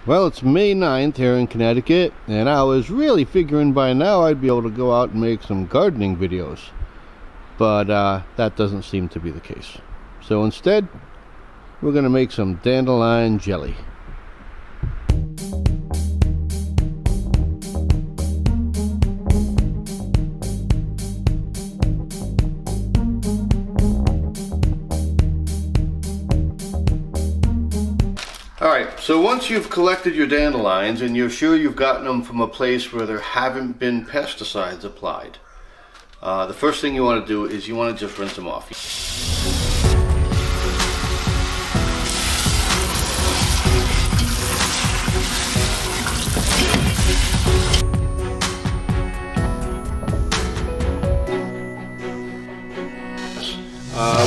Well, it's May 9th here in Connecticut, and I was really figuring by now I'd be able to go out and make some gardening videos. But that doesn't seem to be the case. So instead, we're going to make some dandelion jelly. Alright, so once you've collected your dandelions and you're sure you've gotten them from a place where there haven't been pesticides applied, the first thing you want to do is you want to just rinse them off.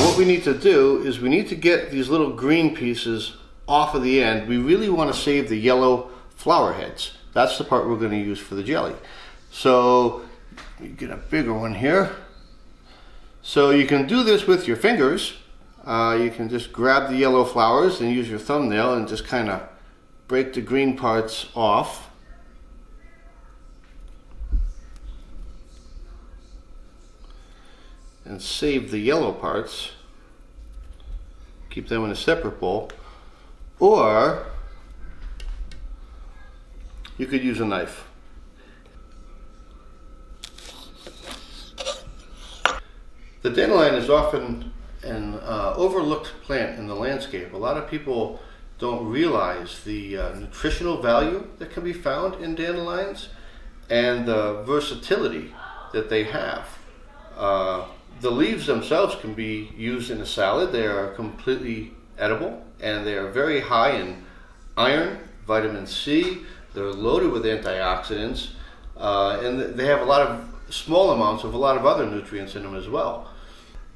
What we need to do is we need to get these little green pieces off of the end. We really want to save the yellow flower heads. That's the part we're going to use for the jelly. So you get a bigger one here. So you can do this with your fingers. You can just grab the yellow flowers and use your thumbnail and just kind of break the green parts off. And save the yellow parts. Keep them in a separate bowl. Or you could use a knife. The dandelion is often an overlooked plant in the landscape. A lot of people don't realize the nutritional value that can be found in dandelions and the versatility that they have. The leaves themselves can be used in a salad. They are completely edible, and they are very high in iron, vitamin C. They're loaded with antioxidants, and they have a lot of small amounts of a lot of other nutrients in them as well.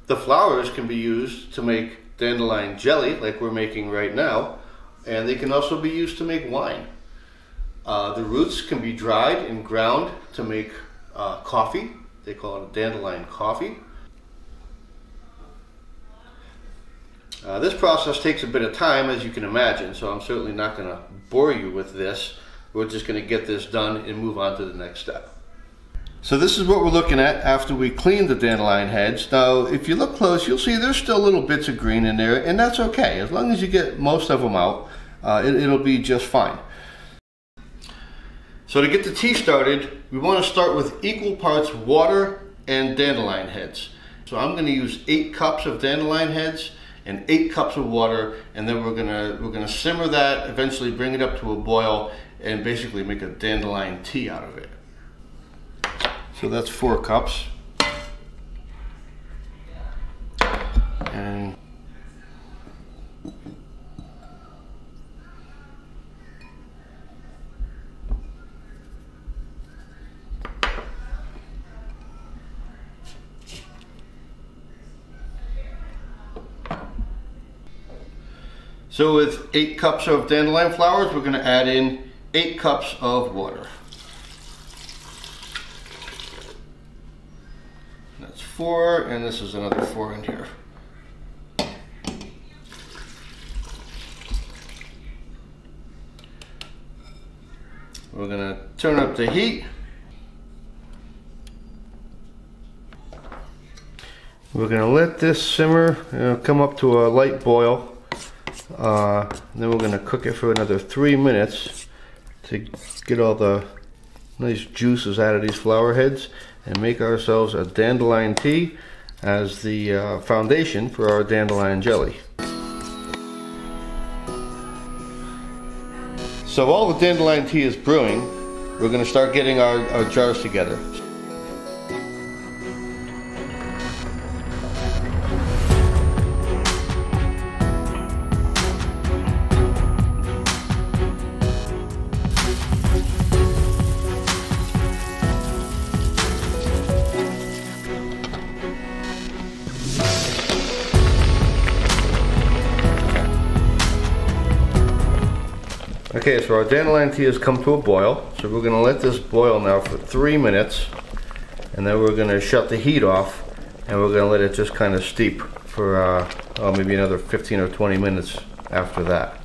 The flowers can be used to make dandelion jelly, like we're making right now, and they can also be used to make wine. The roots can be dried and ground to make coffee. They call it a dandelion coffee. This process takes a bit of time, as you can imagine, so I'm certainly not going to bore you with this. We're just going to get this done and move on to the next step. So this is what we're looking at after we clean the dandelion heads. Now, if you look close, you'll see there's still little bits of green in there, and that's okay. As long as you get most of them out, it'll be just fine. So to get the tea started, we want to start with equal parts water and dandelion heads. So I'm going to use 8 cups of dandelion heads and 8 cups of water, and then we're gonna simmer that, eventually bring it up to a boil, and basically make a dandelion tea out of it. So that's 4 cups. And so with 8 cups of dandelion flowers, we're going to add in 8 cups of water. That's 4, and this is another 4 in here. We're going to turn up the heat. We're going to let this simmer, come up to a light boil. Then we're going to cook it for another 3 minutes to get all the nice juices out of these flower heads and make ourselves a dandelion tea as the foundation for our dandelion jelly. So while the dandelion tea is brewing, we're going to start getting our jars together. Okay, so our dandelion tea has come to a boil, so we're going to let this boil now for 3 minutes, and then we're going to shut the heat off, and we're going to let it just kind of steep for maybe another 15 or 20 minutes after that.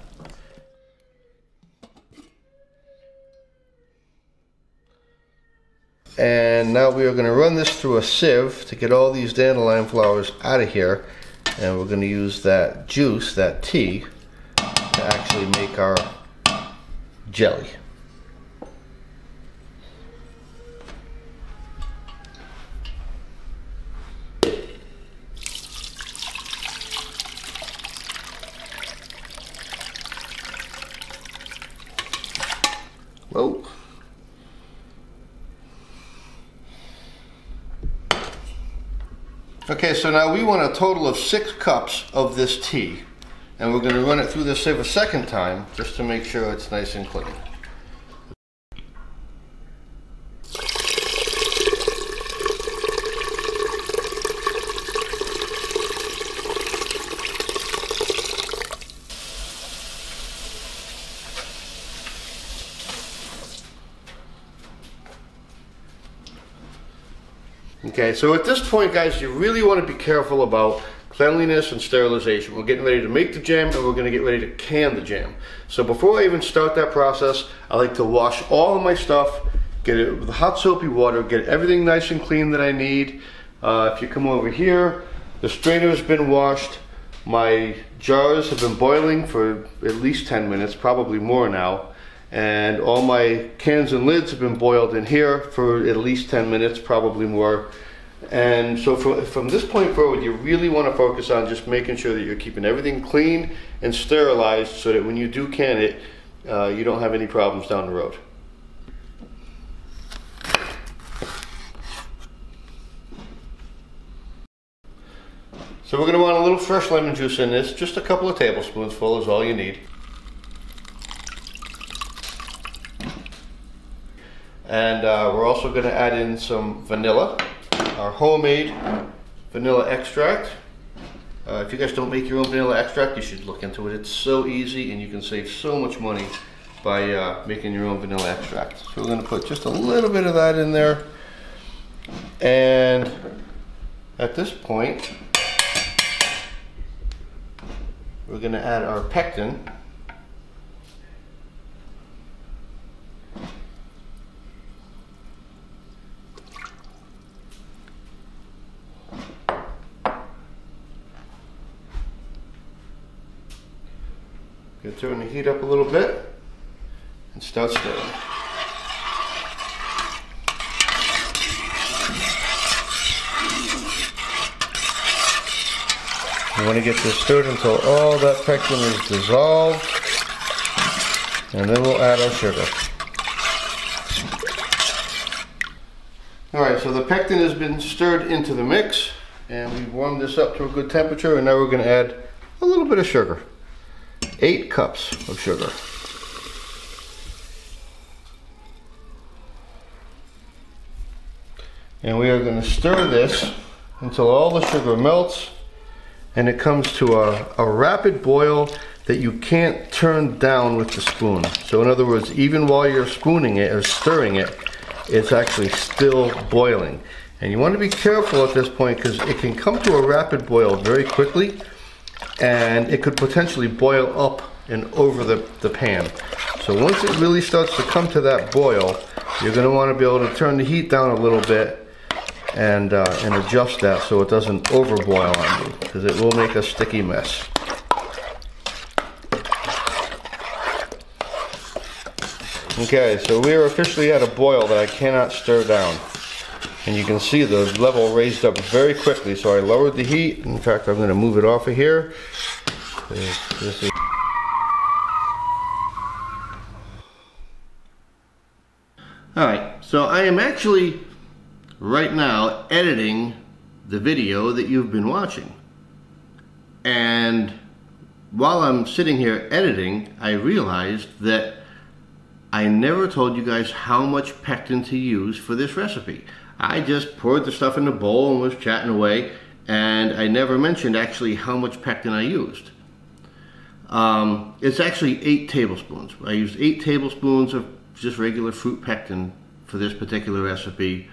And now we are going to run this through a sieve to get all these dandelion flowers out of here. And we're going to use that juice, that tea, to actually make our jelly. Whoa. Okay, so now we want a total of 6 cups of this tea, and we're going to run it through the sieve a second time just to make sure it's nice and clean. Okay, so at this point, guys, you really want to be careful about cleanliness and sterilization. We're getting ready to make the jam, and we're going to get ready to can the jam. So before I even start that process, I like to wash all of my stuff, get it with hot soapy water, get everything nice and clean that I need. If you come over here, the strainer has been washed. My jars have been boiling for at least 10 minutes, probably more now. And all my cans and lids have been boiled in here for at least 10 minutes, probably more. And so from this point forward, you really want to focus on just making sure that you're keeping everything clean and sterilized so that when you do can it, you don't have any problems down the road. So we're going to want a little fresh lemon juice in this. Just a couple of tablespoons full is all you need. And we're also going to add in some vanilla, our homemade vanilla extract. If you guys don't make your own vanilla extract, you should look into it. It's so easy and you can save so much money by making your own vanilla extract. So we're going to put just a little bit of that in there. And at this point, we're going to add our pectin. Gonna turn the heat up a little bit and start stirring. You want to get this stirred until all that pectin is dissolved, and then we'll add our sugar. Alright, so the pectin has been stirred into the mix, and we've warmed this up to a good temperature, and now we're going to add a little bit of sugar. 8 cups of sugar. And we are going to stir this until all the sugar melts and it comes to a rapid boil that you can't turn down with the spoon. So in other words, even while you're spooning it or stirring it, it's actually still boiling. And you want to be careful at this point because it can come to a rapid boil very quickly, and it could potentially boil up and over the pan. So once it really starts to come to that boil, you're going to want to be able to turn the heat down a little bit and adjust that so it doesn't overboil on you, because it will make a sticky mess. Okay, so we are officially at a boil that I cannot stir down. And you can see the level raised up very quickly, so I lowered the heat. In fact, I'm going to move it off of here. Alright, so I am actually right now editing the video that you've been watching. And while I'm sitting here editing, I realized that I never told you guys how much pectin to use for this recipe. I just poured the stuff in the bowl and was chatting away, and I never mentioned actually how much pectin I used. It's actually 8 tablespoons. I used 8 tablespoons of just regular fruit pectin for this particular recipe.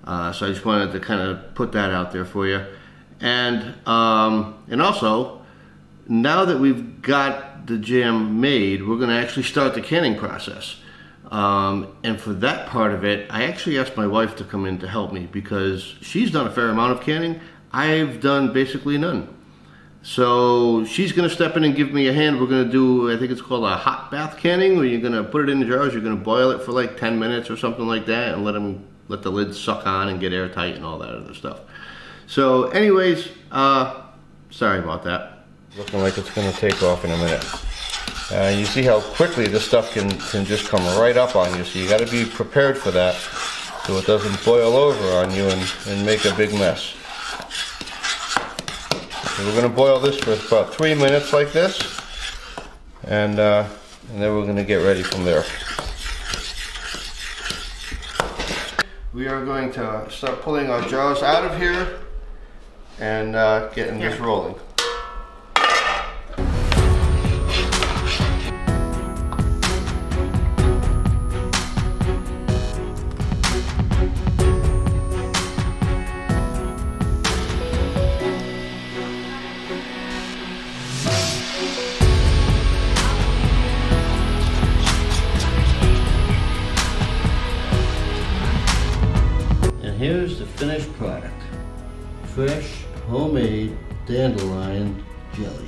So I just wanted to kind of put that out there for you. And also, now that we've got the jam made, we're going to actually start the canning process. And for that part of it, I actually asked my wife to come in to help me because she's done a fair amount of canning. I've done basically none. So she's gonna step in and give me a hand. We're gonna do, I think it's called a hot bath canning, where you're gonna put it in the jars, you're gonna boil it for like 10 minutes or something like that, and let the lid suck on and get airtight and all that other stuff. So anyways, sorry about that. Looking like it's gonna take off in a minute. You see how quickly this stuff can just come right up on you, so you gotta be prepared for that so it doesn't boil over on you and make a big mess. So we're going to boil this for about 3 minutes like this, and then we're going to get ready from there. We are going to start pulling our jars out of here and getting this rolling. Here's the finished product. Fresh, homemade dandelion jelly.